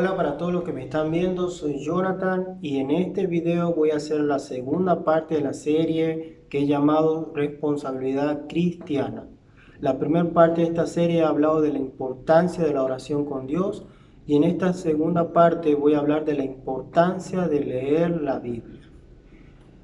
Hola para todos los que me están viendo, soy Jonathan y en este video voy a hacer la segunda parte de la serie que he llamado Responsabilidad Cristiana. La primera parte de esta serie ha hablado de la importancia de la oración con Dios y en esta segunda parte voy a hablar de la importancia de leer la Biblia.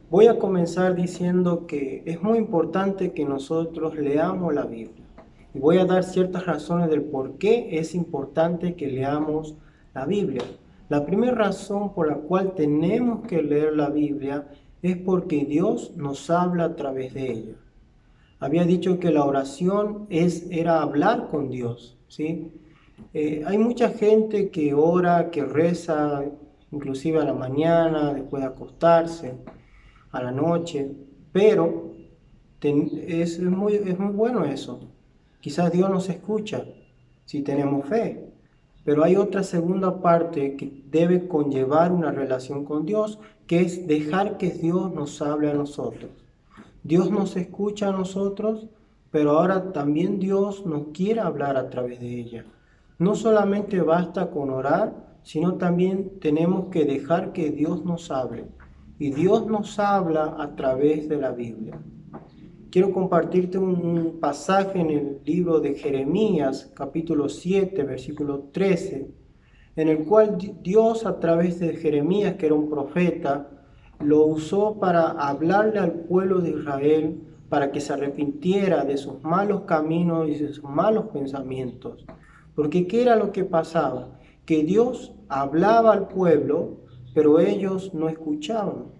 Voy a comenzar diciendo que es muy importante que nosotros leamos la Biblia. Y voy a dar ciertas razones del por qué es importante que leamos la Biblia. La primera razón por la cual tenemos que leer la Biblia es porque Dios nos habla a través de ella. Había dicho que la oración era hablar con Dios, ¿sí? Hay mucha gente que ora, que reza, inclusive a la mañana, después de acostarse a la noche, pero es muy bueno eso. Quizás Dios nos escucha si tenemos fe, pero hay otra segunda parte que debe conllevar una relación con Dios, que es dejar que Dios nos hable a nosotros. Dios nos escucha a nosotros, pero ahora también Dios nos quiere hablar a través de ella. No solamente basta con orar, sino también tenemos que dejar que Dios nos hable. Y Dios nos habla a través de la Biblia. Quiero compartirte un pasaje en el libro de Jeremías, capítulo 7, versículo 13, en el cual Dios a través de Jeremías, que era un profeta, lo usó para hablarle al pueblo de Israel para que se arrepintiera de sus malos caminos y de sus malos pensamientos. Porque ¿qué era lo que pasaba? Que Dios hablaba al pueblo, pero ellos no escuchaban.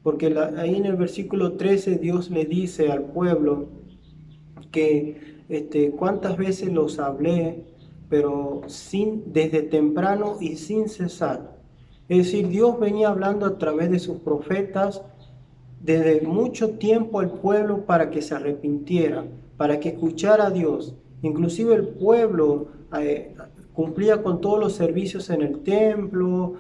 Porque ahí en el versículo 13 Dios le dice al pueblo que cuántas veces los hablé, pero desde temprano y sin cesar. Es decir, Dios venía hablando a través de sus profetas desde mucho tiempo al pueblo para que se arrepintiera, para que escuchara a Dios. Inclusive el pueblo cumplía con todos los servicios en el templo,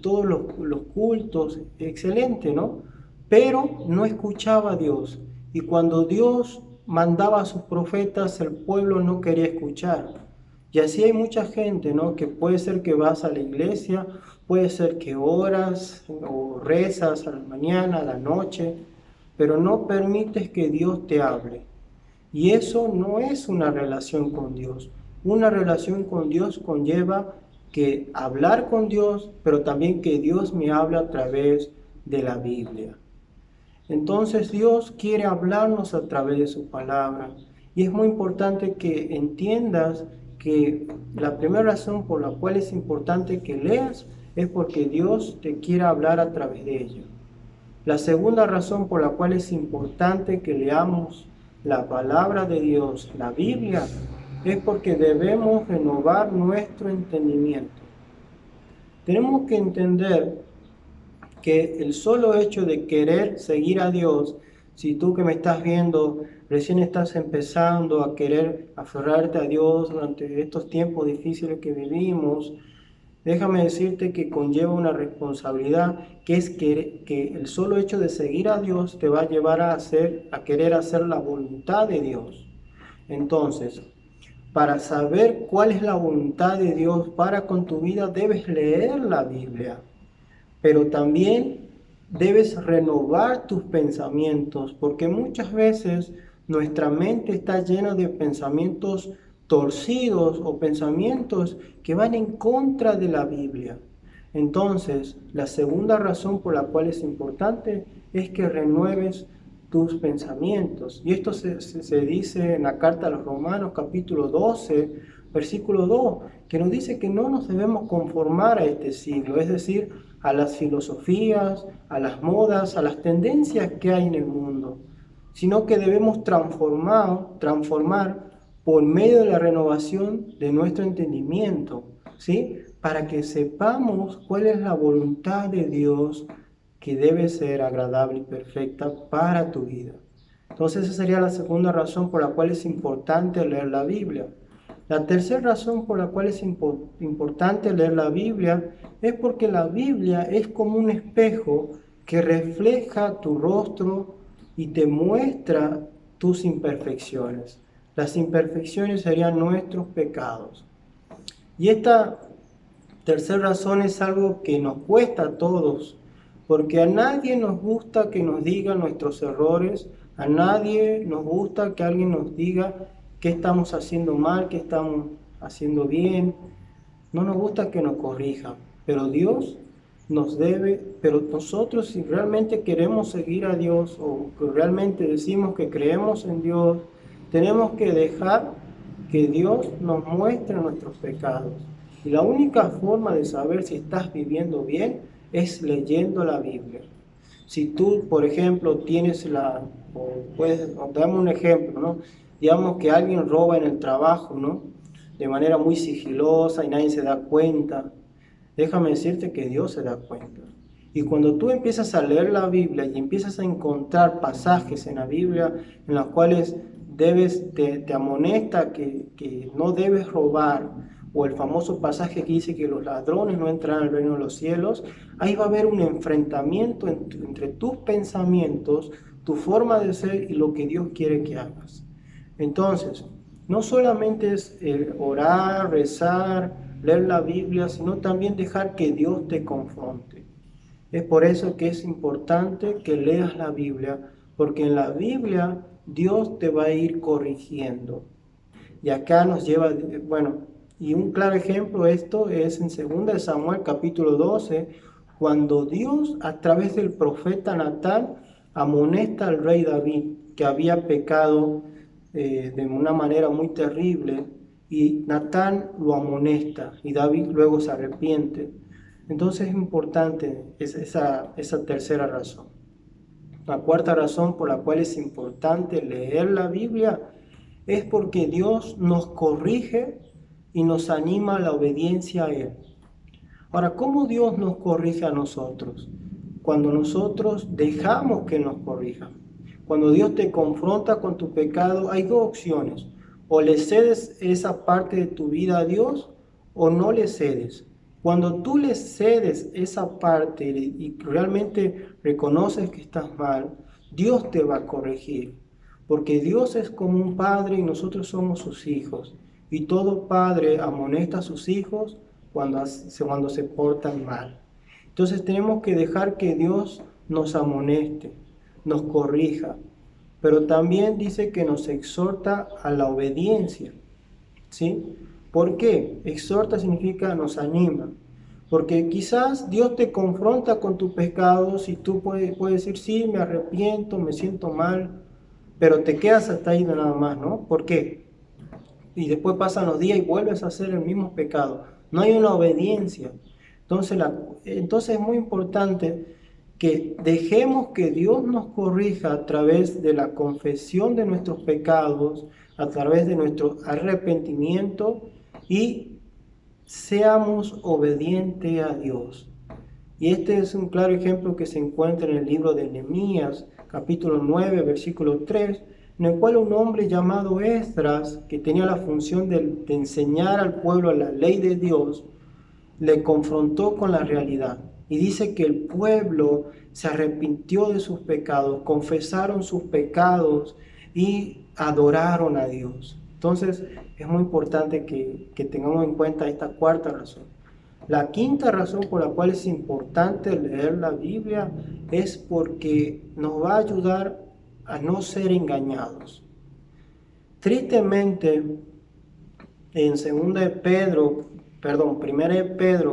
todos los cultos, excelente, ¿no? Pero no escuchaba a Dios. Y cuando Dios mandaba a sus profetas, el pueblo no quería escuchar. Y así hay mucha gente, ¿no? Que puede ser que vas a la iglesia, puede ser que oras o rezas a la mañana, a la noche, pero no permites que Dios te hable. Y eso no es una relación con Dios. Una relación con Dios conlleva que hablar con Dios, pero también que Dios me hable a través de la Biblia. Entonces Dios quiere hablarnos a través de su palabra. Y es muy importante que entiendas que la primera razón por la cual es importante que leas es porque Dios te quiere hablar a través de ella. La segunda razón por la cual es importante que leamos la palabra de Dios, la Biblia, es porque debemos renovar nuestro entendimiento. Tenemos que entender que el solo hecho de querer seguir a Dios, si tú que me estás viendo recién estás empezando a querer aferrarte a Dios durante estos tiempos difíciles que vivimos, déjame decirte que conlleva una responsabilidad, que es que el solo hecho de seguir a Dios te va a llevar a querer hacer la voluntad de Dios. Entonces, para saber cuál es la voluntad de Dios para con tu vida, debes leer la Biblia, pero también debes renovar tus pensamientos, porque muchas veces nuestra mente está llena de pensamientos torcidos o pensamientos que van en contra de la Biblia. Entonces, la segunda razón por la cual es importante es que renueves tus pensamientos. Y esto se dice en la carta a los Romanos capítulo 12, versículo 2, que nos dice que no nos debemos conformar a este siglo, es decir, a las filosofías, a las modas, a las tendencias que hay en el mundo, sino que debemos transformar por medio de la renovación de nuestro entendimiento, ¿sí? Para que sepamos cuál es la voluntad de Dios que debe ser agradable y perfecta para tu vida. Entonces esa sería la segunda razón por la cual es importante leer la Biblia. La tercera razón por la cual es importante leer la Biblia es porque la Biblia es como un espejo que refleja tu rostro y te muestra tus imperfecciones. Las imperfecciones serían nuestros pecados. Y esta Tercera razón es algo que nos cuesta a todos, porque a nadie nos gusta que nos digan nuestros errores, a nadie nos gusta que alguien nos diga qué estamos haciendo mal, qué estamos haciendo bien. No nos gusta que nos corrijan, pero Dios nos debe, pero nosotros si realmente queremos seguir a Dios o que realmente decimos que creemos en Dios, tenemos que dejar que Dios nos muestre nuestros pecados. Y la única forma de saber si estás viviendo bien es leyendo la Biblia. Si tú, por ejemplo, tienes dame un ejemplo, ¿no? Digamos que alguien roba en el trabajo, ¿no? De manera muy sigilosa y nadie se da cuenta. Déjame decirte que Dios se da cuenta. Y cuando tú empiezas a leer la Biblia y empiezas a encontrar pasajes en la Biblia en los cuales te amonesta que no debes robar, o el famoso pasaje que dice que los ladrones no entran al reino de los cielos, ahí va a haber un enfrentamiento entre tus pensamientos, tu forma de ser y lo que Dios quiere que hagas. Entonces, no solamente es orar, rezar, leer la Biblia, sino también dejar que Dios te confronte. Es por eso que es importante que leas la Biblia, porque en la Biblia Dios te va a ir corrigiendo. Y acá nos lleva, bueno, y un claro ejemplo de esto es en 2 Samuel capítulo 12, cuando Dios a través del profeta Natán amonesta al rey David que había pecado de una manera muy terrible, y Natán lo amonesta y David luego se arrepiente. Entonces es importante esa tercera razón. La cuarta razón por la cual es importante leer la Biblia es porque Dios nos corrige y nos anima a la obediencia a Él. Ahora, ¿cómo Dios nos corrige a nosotros? Cuando nosotros dejamos que nos corrija. Cuando Dios te confronta con tu pecado, hay dos opciones. O le cedes esa parte de tu vida a Dios o no le cedes. Cuando tú le cedes esa parte y realmente reconoces que estás mal, Dios te va a corregir. Porque Dios es como un padre y nosotros somos sus hijos. Y todo padre amonesta a sus hijos cuando se portan mal. Entonces tenemos que dejar que Dios nos amoneste, nos corrija, pero también dice que nos exhorta a la obediencia, ¿sí? ¿Por qué? Exhorta significa nos anima, porque quizás Dios te confronta con tus pecados y tú puedes decir, sí, me arrepiento, me siento mal, pero te quedas hasta ahí nada más, ¿no? ¿Por qué? Y después pasan los días y vuelves a hacer el mismo pecado. No hay una obediencia. Entonces es muy importante que dejemos que Dios nos corrija a través de la confesión de nuestros pecados, a través de nuestro arrepentimiento y seamos obedientes a Dios. Y este es un claro ejemplo que se encuentra en el libro de Nehemías, capítulo 9, versículo 3, en el cual un hombre llamado Esdras, que tenía la función de enseñar al pueblo la ley de Dios, le confrontó con la realidad. Y dice que el pueblo se arrepintió de sus pecados, confesaron sus pecados y adoraron a Dios. Entonces es muy importante que tengamos en cuenta esta cuarta razón. La quinta razón por la cual es importante leer la Biblia es porque nos va a ayudar a no ser engañados. Tristemente, en 1 Pedro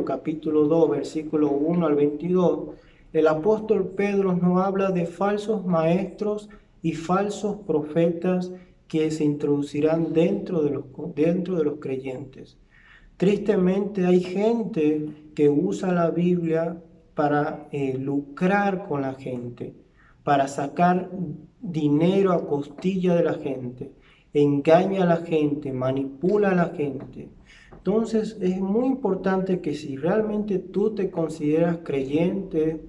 capítulo 2, versículo 1 al 22, el apóstol Pedro nos habla de falsos maestros y falsos profetas que se introducirán dentro de los creyentes. Tristemente hay gente que usa la Biblia para lucrar con la gente, para sacar dinero a costilla de la gente, engaña a la gente, manipula a la gente. Entonces es muy importante que si realmente tú te consideras creyente,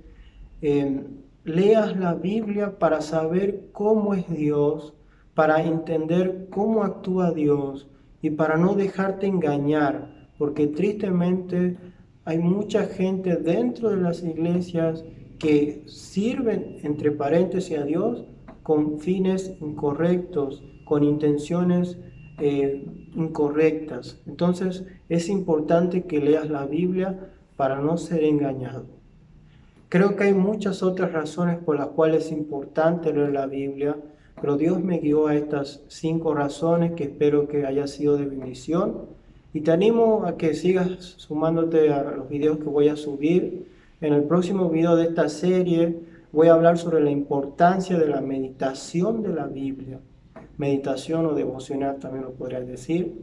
leas la Biblia para saber cómo es Dios, para entender cómo actúa Dios y para no dejarte engañar, porque tristemente hay mucha gente dentro de las iglesias que sirven, entre paréntesis, a Dios con fines incorrectos, con intenciones incorrectas. Entonces es importante que leas la Biblia para no ser engañado. Creo que hay muchas otras razones por las cuales es importante leer la Biblia, pero Dios me guió a estas 5 razones que espero que haya sido de bendición. Y te animo a que sigas sumándote a los videos que voy a subir. En el próximo video de esta serie voy a hablar sobre la importancia de la meditación de la Biblia. Meditación o devocional también lo podrías decir.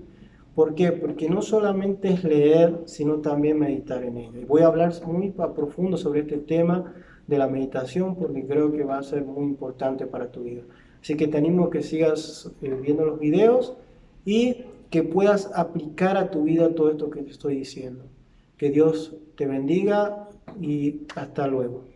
¿Por qué? Porque no solamente es leer, sino también meditar en ella. Y voy a hablar muy a profundo sobre este tema de la meditación porque creo que va a ser muy importante para tu vida. Así que te animo a que sigas viendo los videos y que puedas aplicar a tu vida todo esto que te estoy diciendo. Que Dios te bendiga y hasta luego.